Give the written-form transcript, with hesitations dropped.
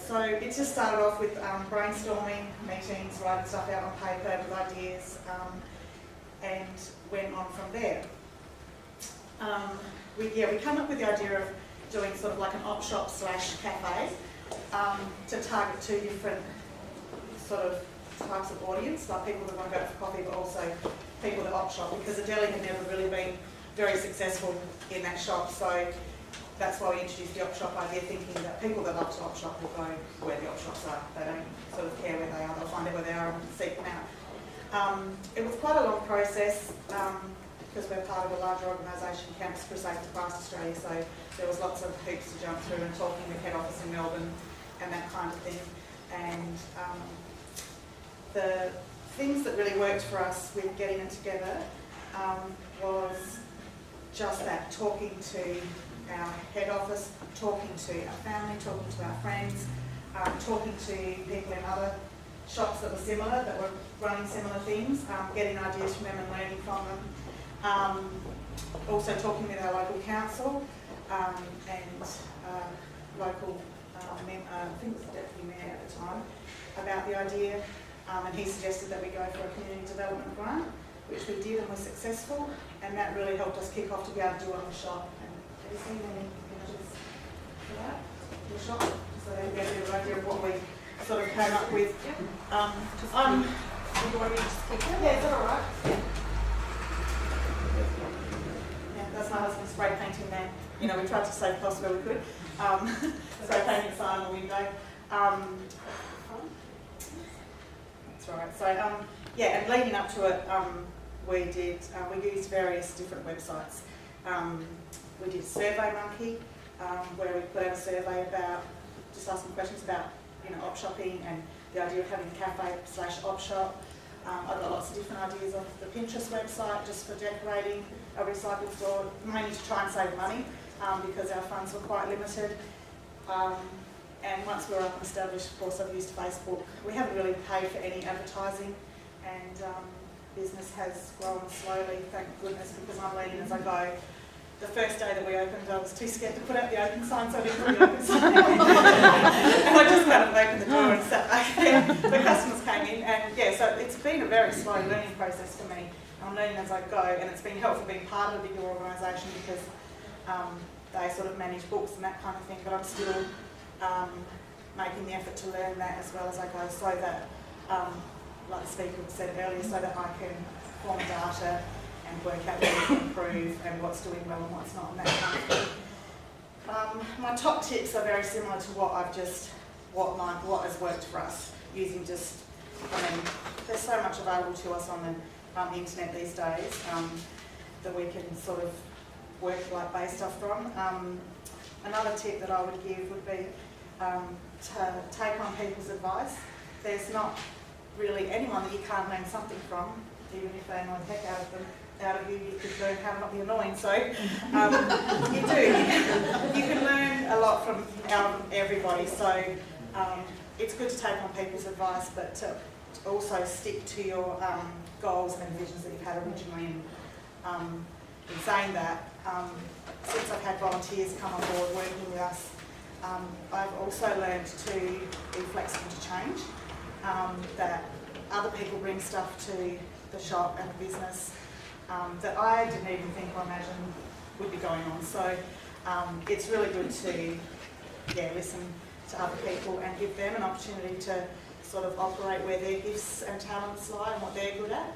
So it just started off with brainstorming, meetings, writing stuff out on paper with ideas, and went on from there. We come up with the idea of doing sort of like an op shop / cafe to target two different sort of types of audience, like people that want to go for coffee, but also people that op shop, because the deli had never really been very successful in that shop. So that's why we introduced the op shop idea, thinking that people that love to op shop will go where the op shops are. They don't sort of care where they are, they'll find out where they are and seek them out. It was quite a long process because we're part of a larger organisation, Campus Crusade across Australia, so there was lots of hoops to jump through and talking with head office in Melbourne and that kind of thing. And the things that really worked for us with getting it together was just that, talking to our head office, talking to our family, talking to our friends, talking to people in other shops that were similar, that were running similar things, getting ideas from them and learning from them. Also talking with our local council and local, I think it was the deputy mayor at the time, about the idea, and he suggested that we go for a community development grant, which we did and were successful, and that really helped us kick off to be able to do it on the shop. And have you seen any images for that? The shop? So they get a bit of an idea of what we sort of came up with. You want me to just keep it? Yeah, is that alright? Yeah, that's my husband's spray painting there. You know, we tried to save costs where we could. Spray painting sign on the window. That's right. So, yeah, and leading up to it, we used various different websites. We did SurveyMonkey, where we put out a survey about, just asking questions about, you know, op shopping and the idea of having a cafe / op shop. I've got lots of different ideas off the Pinterest website just for decorating a recycled store, mainly to try and save money because our funds were quite limited. And once we were up and established, of course, I've used Facebook. We haven't really paid for any advertising, and business has grown slowly, thank goodness, because I'm learning as I go. The first day that we opened, I was too scared to put out the open sign, so I didn't put the open sign. And I just kind of opened the door and sat back there. The customers came in, and yeah, so it's been a very slow learning process for me. I'm learning as I go, and it's been helpful being part of a bigger organisation because they sort of manage books and that kind of thing, but I'm still making the effort to learn that as well as I go, so that, like the speaker said earlier, so that I can form data and work out what we can improve and what's doing well and what's not, and that kind of thing. My top tips are very similar to what what has worked for us, using just, I mean, there's so much available to us on the internet these days that we can sort of work like base stuff from. Another tip that I would give would be to take on people's advice. There's not really anyone that you can't learn something from, even if they annoy the heck out of you, you could learn how to not be annoying. So you do. You can learn a lot from everybody. So it's good to take on people's advice, but to also stick to your goals and visions that you've had originally. And in saying that, since I've had volunteers come on board working with us, I've also learned to be flexible to change, that other people bring stuff to the shop and the business that I didn't even think or imagine would be going on. So it's really good to listen to other people and give them an opportunity to sort of operate where their gifts and talents lie and what they're good at.